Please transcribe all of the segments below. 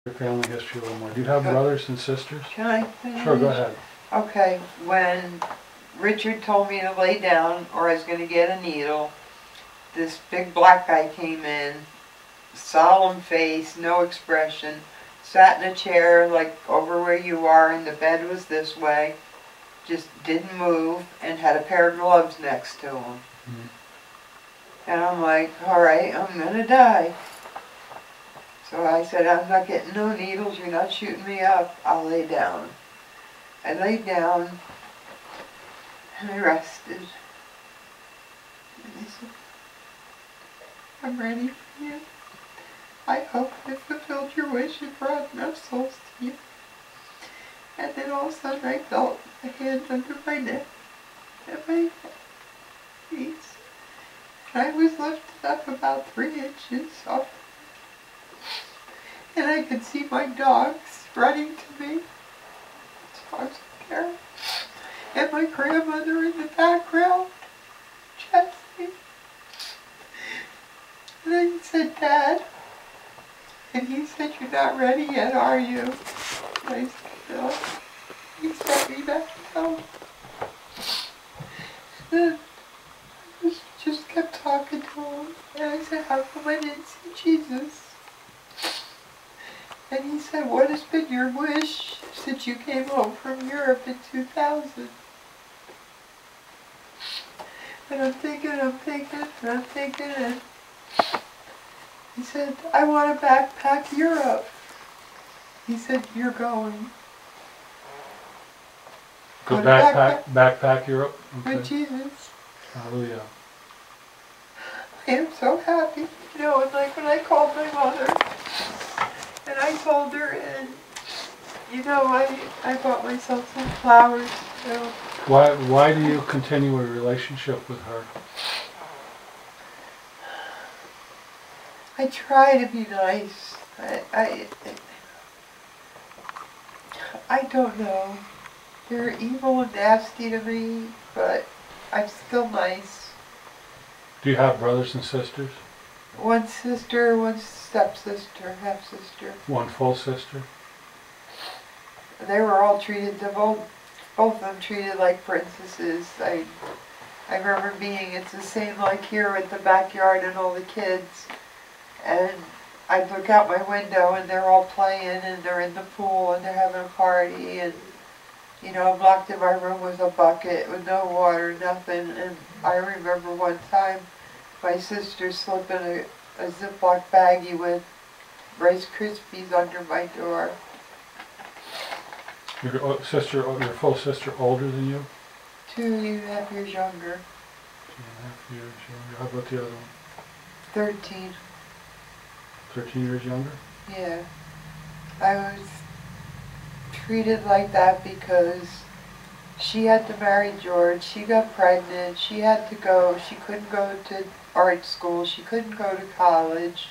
Your family history a little more. Do you have brothers and sisters? Can I finish? Sure, go ahead. Okay, when Richard told me to lay down or I was going to get a needle, this big black guy came in, solemn face, no expression, sat in a chair like over where you are and the bed was this way, just didn't move and had a pair of gloves next to him. Mm-hmm. And I'm like, all right, I'm going to die. So I said, I'm not getting no needles, you're not shooting me up, I'll lay down. I laid down and I rested. And I said, I'm ready for you. I hope I fulfilled your wish and brought enough souls to you. And then all of a sudden I felt a hand under my neck and my knees. And I was lifted up about 3 inches off. And I could see my dogs running to me. Dogs of care. And my grandmother in the background, Jesse. And then he said, Dad. And he said, you're not ready yet, are you? And I said, no. He sent me back home. And I just kept talking to him. And I said, how come I didn't see Jesus? And he said, what has been your wish since you came home from Europe in 2000? And I'm thinking, and he said, I want to backpack Europe. He said, you're going. Go backpack Europe? Okay. With Jesus. Hallelujah. I am so happy. You know, and like when I called my mother, and I told her, and you know, I bought myself some flowers. You know. Why do you continue a relationship with her? I try to be nice. I don't know. They're evil and nasty to me, but I'm still nice. Do you have brothers and sisters? One sister, one stepsister, half-sister. One full sister? They were all treated, both of them treated like princesses. I remember it's the same like here with the backyard and all the kids. And I'd look out my window and they're all playing and they're in the pool and they're having a party. And, you know, I'm locked in my room with a bucket with no water, nothing. And I remember one time my sister slipping a Ziploc baggie with Rice Krispies under my door. Your sister, your full sister, older than you? 2.5 years younger. 2.5 years younger. How about the other one? 13. 13 years younger? Yeah. I was treated like that because she had to marry George. She got pregnant. She had to go. She couldn't go to art school. She couldn't go to college.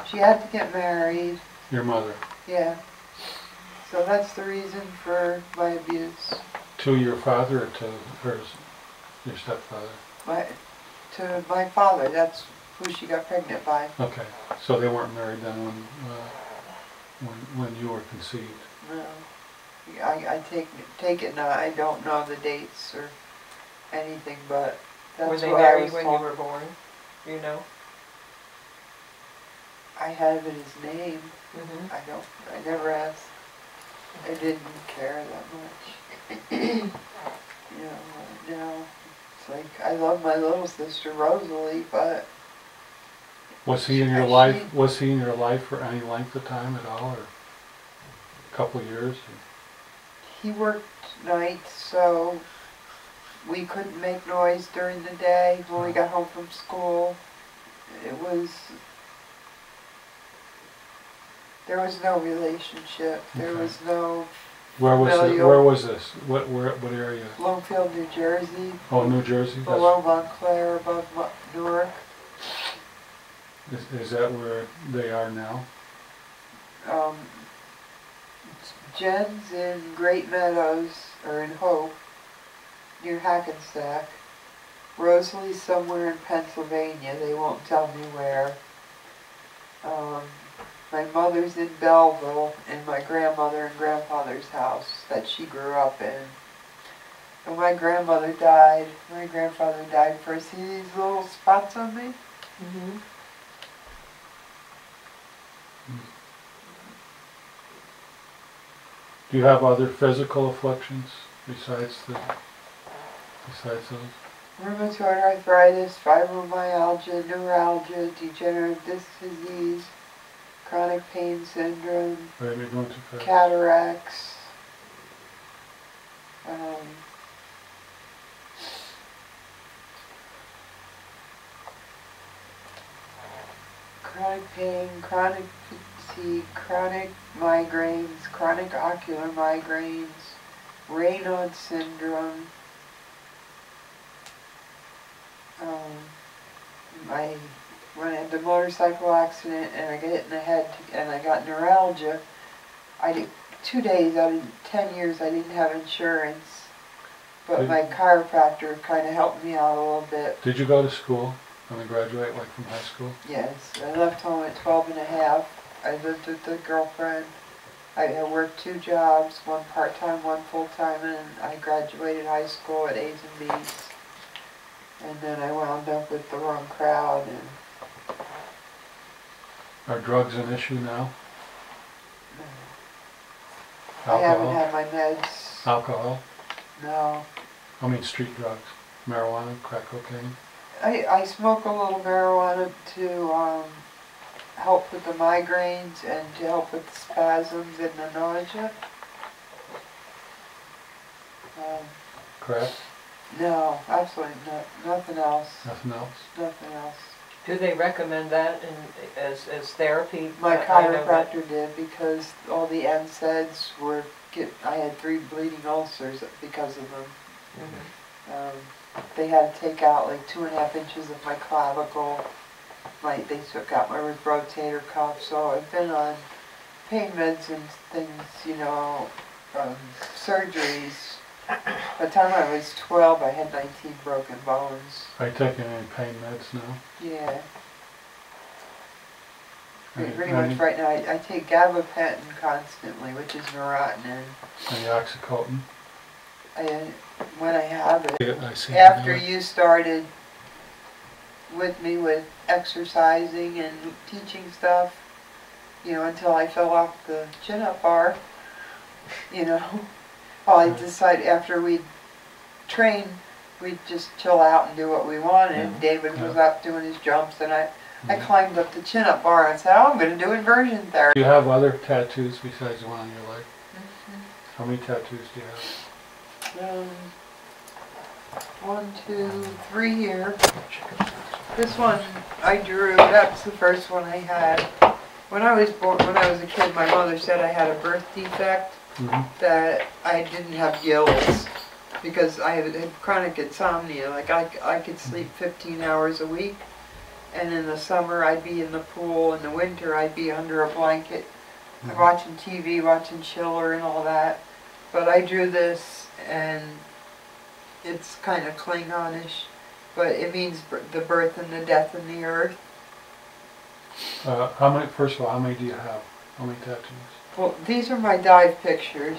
She had to get married. Your mother? Yeah. So that's the reason for my abuse. To your father or to hers, your stepfather? To my father. That's who she got pregnant by. Okay. So they weren't married then when you were conceived? No. I take it now. I don't know the dates or anything, but that's were they what married I was when told. You were born? You know? I have his name. Mm-hmm. I never asked. I didn't care that much. You know, now it's like I love my little sister Rosalie, but was he in your life? Was he in your life for any length of time at all, or a couple of years? He worked nights, so we couldn't make noise during the day when we got home from school. There was no relationship. There was no. Where was this? What area? Bloomfield, New Jersey. Oh, New Jersey. Below Montclair, above Newark. Is that where they are now? Jen's in Great Meadows, or in Hope, near Hackensack. Rosalie's somewhere in Pennsylvania. They won't tell me where. My mother's in Belleville, in my grandmother and grandfather's house that she grew up in. When my grandmother died, my grandfather died first. See these little spots on me? Mm-hmm. Do you have other physical afflictions besides those? Rheumatoid arthritis, fibromyalgia, neuralgia, degenerative disc disease, chronic pain syndrome, Wait, you're going too fast. cataracts, chronic pain, chronic fatigue, chronic migraines, chronic ocular migraines, Raynaud's syndrome. When I had the motorcycle accident and I got hit in the head and I got neuralgia, 2 days out of 10 years I didn't have insurance, but my chiropractor kind of helped me out a little bit. Did you go to school? Graduate like from high school? Yes, I left home at 12 and a half. I lived with a girlfriend. I worked 2 jobs, one part-time, one full-time, and I graduated high school at A's and B's. And then I wound up with the wrong crowd. And Are drugs an issue now? I haven't Alcohol? had my meds. Alcohol? No. Street drugs. Marijuana, crack cocaine? I smoke a little marijuana to help with the migraines and to help with the spasms and the nausea. Crack? No, absolutely nothing else. Nothing else? Nothing else. Do they recommend that as therapy? My I know that- chiropractor did because all the NSAIDs were I had 3 bleeding ulcers because of them. Mhm. They had to take out like 2.5 inches of my clavicle. They took out my rotator cuff, so I've been on pain meds and things, surgeries. By the time I was 12, I had 19 broken bones. Are you taking any pain meds now? Yeah. Any- Pretty much any- right now, I take gabapentin constantly, which is neurotin. Any oxycontin? When I have it, I see. after you started with me with exercising and teaching stuff, until I fell off the chin-up bar, I decided after we'd train, we'd just chill out and do what we wanted. Yeah. David was Yeah. up doing his jumps, and I climbed up the chin-up bar and said, I'm going to do inversion therapy. Do you have other tattoos besides the one on your leg? How many tattoos do you have? 1, 2, 3 here. This one I drew, that's the first one I had. When I was a kid, my mother said I had a birth defect, that I didn't have gills, because I had chronic insomnia. Like I could sleep 15 hours a week, and in the summer I'd be in the pool, in the winter I'd be under a blanket, watching TV, watching Chiller and all that. But I drew this, and it's kind of Klingonish, but it means the birth and the death in the earth. First of all, how many do you have? How many tattoos? Well, these are my dive pictures.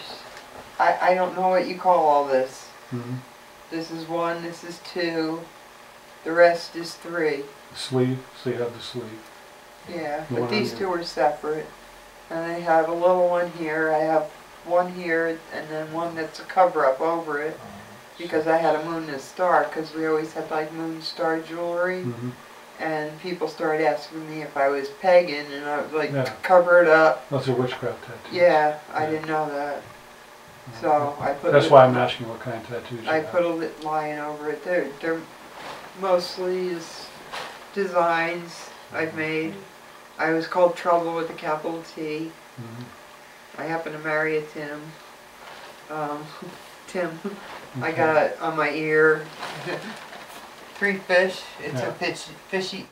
I don't know what you call all this. This is 1, this is 2, the rest is 3. The sleeve, so you have the sleeve. Yeah, The but one these on 2 are separate. And I have a little one here, I have one here, and then one that's a cover-up over it. Because I had a moon and a star, because we always had like moon star jewelry. And people started asking me if I was pagan, and I would cover it up. Those are witchcraft tattoos. Yeah, I didn't know that. So I put. That's why I'm asking what kind of tattoos you I have. put a lit line over it. They're mostly is designs I've made. I was called Trouble with a capital T. I happen to marry a Tim. Tim. I got on my ear 3 fish. It's a fishy.